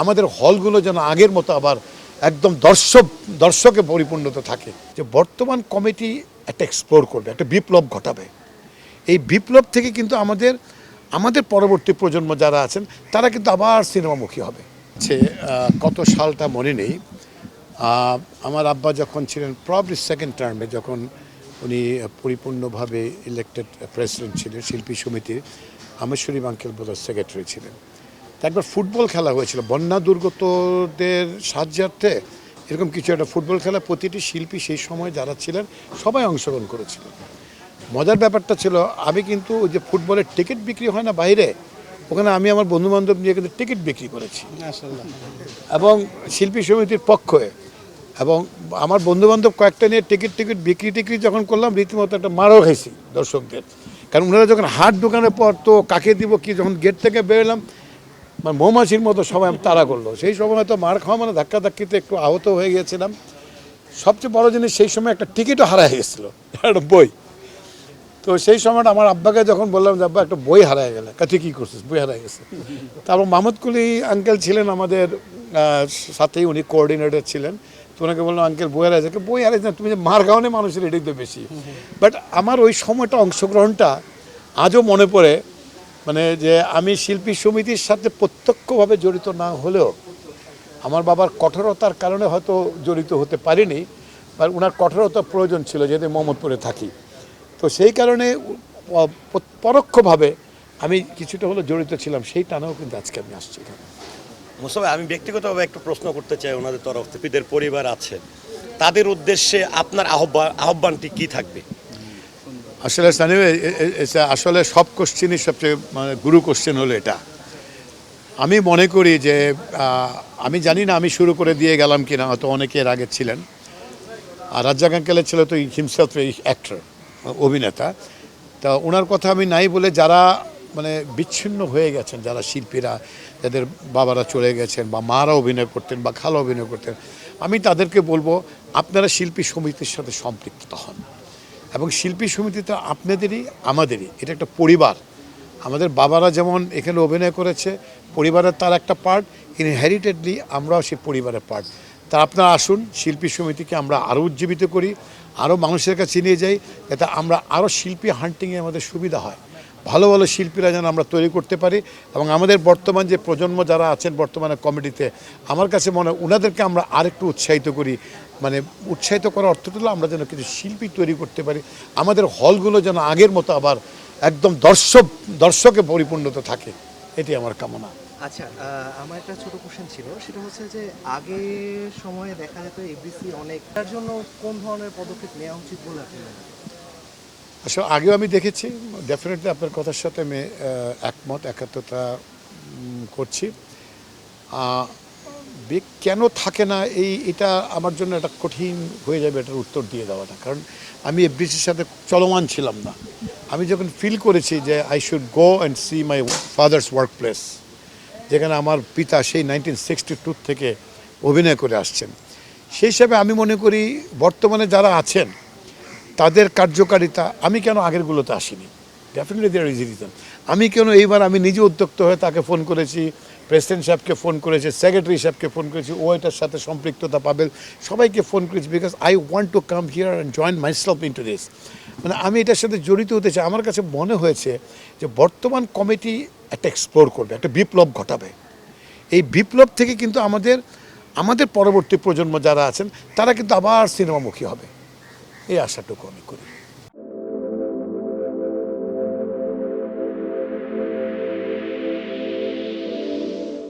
আমাদের হলগুলো যেন আগের মতো আবার একদম দর্শকে পরিপূর্ণতা থাকে। যে বর্তমান কমিটি একটা এক্সপ্লোর করবে, একটা বিপ্লব ঘটাবে। এই বিপ্লব থেকে কিন্তু আমাদের পরবর্তী প্রজন্ম যারা আছেন তারা কিন্তু আবার সিনেমামুখী হবে। কত সালটা মনে নেই, আমার আব্বা যখন ছিলেন প্রবলি সেকেন্ড টার্মে, যখন উনি পরিপূর্ণভাবে ইলেক্টেড প্রেসিডেন্ট ছিলেন শিল্পী সমিতির, আমার শরীফ আঙ্কেল বোধহয় সেক্রেটারি ছিলেন। তা একবার ফুটবল খেলা হয়েছিল বন্যা দুর্গতদের সাহায্যার্থে, এরকম কিছু একটা ফুটবল খেলা। প্রতিটি শিল্পী সেই সময় যারা ছিলেন সবাই অংশগ্রহণ করেছিলেন। মজার ব্যাপারটা ছিল, আমি কিন্তু ওই যে ফুটবলের টিকিট বিক্রি হয় না বাইরে, ওখানে আমি আমার বন্ধুবান্ধব নিয়ে কিন্তু টিকিট বিক্রি করেছি এবং শিল্পী সমিতির পক্ষে। এবং আমার বন্ধুবান্ধব কয়েকটা নিয়ে টিকিট বিক্রি যখন করলাম, রীতিমতো একটা মারও খাইছি দর্শকদের। কারণ ওনারা যখন হাট দোকানের পর তো কাকে দিব কি, যখন গেট থেকে বেরোলাম মানে মৌমাছির মতো সবাই তাড়া করলো। সেই সময় হয়তো মার খাওয়া মানে ধাক্কাধাক্কিতে একটু আহত হয়ে গিয়েছিলাম। সবচেয়ে বড় জিনিস, সেই সময় একটা টিকিটও হারায় গেছিলো, একটা বই। তো সেই সময়টা আমার আব্বাকে যখন বললাম যে আব্বা একটা বই হারায় গেলে, কাছে কী করছিস, বই হারায় গেছে। তারপর মাহমুদ কুলি আঙ্কেল ছিলেন আমাদের সাথেই, উনি কোঅর্ডিনেটর ছিলেন। তো ওনাকে বললাম আঙ্কেল বই হারাইছে, বই হারাইছে না, তুমি যে মার খাওয়ানে মানুষের এটাই তো বেশি। বাট আমার ওই সময়টা অংশগ্রহণটা আজও মনে পড়ে। মানে যে আমি শিল্পী সমিতির সাথে প্রত্যক্ষভাবে জড়িত না হলেও আমার বাবার কঠোরতার কারণে হয়তো জড়িত হতে পারিনি, বা ওনার কঠোরতার প্রয়োজন ছিল যেহেতু মোহাম্মদপুরে থাকি। তো সেই কারণে পরোক্ষভাবে আমি কিছুটা হলো জড়িত ছিলাম, সেই টানেও কিন্তু আজকে আমি আসছি। মোস্তফা, আমি ব্যক্তিগতভাবে একটু প্রশ্ন করতে চাই ওনাদের তরফ থেকে, পিদের পরিবার আছে, তাদের উদ্দেশ্যে আপনার আহ্বানটি কি থাকবে? আসলে আসলে সব কোশ্চেনই সবচেয়ে মানে গুরু কোশ্চেন হলো এটা। আমি মনে করি যে আমি জানি না আমি শুরু করে দিয়ে গেলাম কিনা, হয়তো অনেকে এর আগে ছিলেন। আর রাজ্জাক আঙ্কেলের ছিল তো হিমসেলফ অ্যাক্টর, অভিনেতা। তা ওনার কথা আমি নাই বলে, যারা মানে বিচ্ছিন্ন হয়ে গেছেন, যারা শিল্পীরা, যাদের বাবারা চলে গেছেন বা মারা অভিনয় করতেন বা খালা অভিনয় করতেন, আমি তাদেরকে বলবো আপনারা শিল্পী সমিতির সাথে সম্পৃক্ত হন। এবং শিল্পী সমিতিতে আপনাদেরই আমাদেরই এটা একটা পরিবার। আমাদের বাবারা যেমন এখানে অভিনয় করেছে, পরিবারের তার একটা পার্ট, ইনহেরিটেডলি আমরাও সেই পরিবারের পার্ট। তা আপনারা আসুন, শিল্পী সমিতিকে আমরা আরও উজ্জীবিত করি, আরও মানুষের কাছে নিয়ে যাই, যাতে আমরা আরও শিল্পী হান্টিংয়ে আমাদের সুবিধা হয়। ভালো ভালো শিল্পীরা যেন আমরা তৈরি করতে পারি। এবং আমাদের বর্তমান যে প্রজন্ম যারা আছেন বর্তমানে কমিটিতে, আমার কাছে মনে হয় ওনাদেরকে আমরা আরেকটু উৎসাহিত করি। মানে উৎসাহিত করার অর্থটা হলো আমরা যেন কিছু শিল্পী তৈরি করতে পারি, আমাদের হলগুলো যেন আগের মতো আবার একদম দর্শকে পরিপূর্ণতা থাকে, এটি আমার কামনা। আচ্ছা, আমার একটা ছোট কোশ্চেন ছিল, সেটা হচ্ছে যে আগের সময়ে দেখা যেত এফডিসি অনেক, তার জন্য কোন ধরনের পদক্ষেপ নেওয়া উচিত বলে আপনি মনে করেন? আসলে আগেও আমি দেখেছি, ডেফিনেটলি আপনার কথার সাথে আমি একমত, একাত্মতা করছি। কেন থাকে না এটা আমার জন্য একটা কঠিন হয়ে যাবে এটার উত্তর দিয়ে দেওয়াটা, কারণ আমি এফডিসির সাথে চলমান ছিলাম না। আমি যখন ফিল করেছি যে I should go and see my father's work place, যেখানে আমার পিতা সেই 1962 থেকে অভিনয় করে আসছেন, সেই হিসাবে আমি মনে করি বর্তমানে যারা আছেন তাদের কার্যকারিতা, আমি কেন আগেরগুলোতে আসিনি, ডেফিনেটলি দেয়ার ইজ রিজন। আমি কেন এইবার আমি নিজে উদ্যোক্ত হয়ে তাকে ফোন করেছি, প্রেসিডেন্ট সাহেবকে ফোন করেছি, সেক্রেটারি সাহেবকে ফোন করেছি, ও এটার সাথে সম্পৃক্ততা পাবেন, সবাইকে ফোন করেছি, because I want to come here and join myself into this. মানে আমি এটার সাথে জড়িত হতে চাই। আমার কাছে মনে হয়েছে যে বর্তমান কমিটি একটা এক্সপ্লোর করবে, একটা বিপ্লব ঘটাবে। এই বিপ্লব থেকে কিন্তু আমাদের পরবর্তী প্রজন্ম যারা আছেন তারা কিন্তু আবার সিনেমামুখী হবে, এই আশাটুকু আমি করি।